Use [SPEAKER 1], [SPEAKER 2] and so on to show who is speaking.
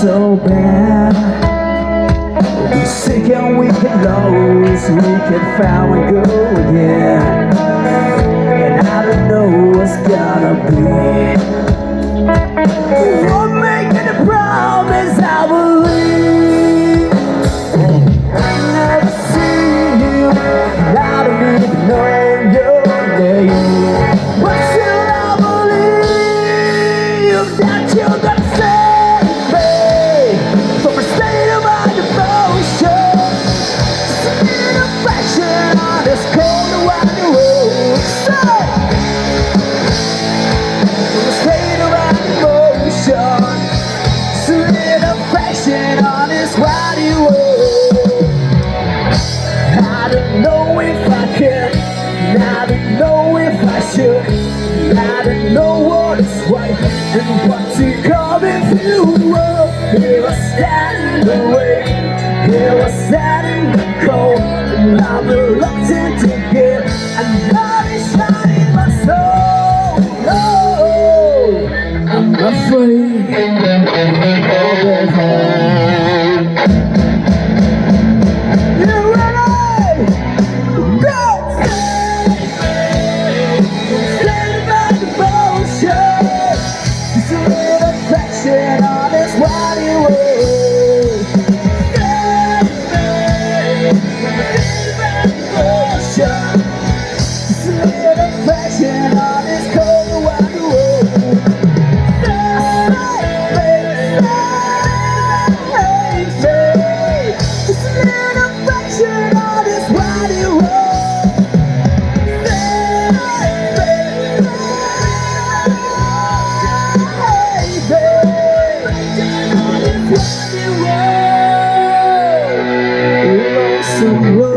[SPEAKER 1] so bad. We'll be sick and we can lose, we can fail and go again. And I don't know what's gonna be. We're making a promise, I believe. I never see you, I don't even know your name. But still I believe that you're gonna save me from a state of my devotion. Just a little affection on this cold and wide road. From a state of my devotion, just a little affection on this wide road. I don't know if I can, I don't know if I should, I don't know what is right and what's coming through the world. Here I stand in the rain, here I stand in the cold, and I'm reluctant to give, and God is shining my soul. Oh, I'm afraid of it all. You ready? Go! Stand by devotion. Just a little affection on this wide road. Stand by devotion. Just a little affection on this cold wide road. Just a little affection on this wide road. Some road.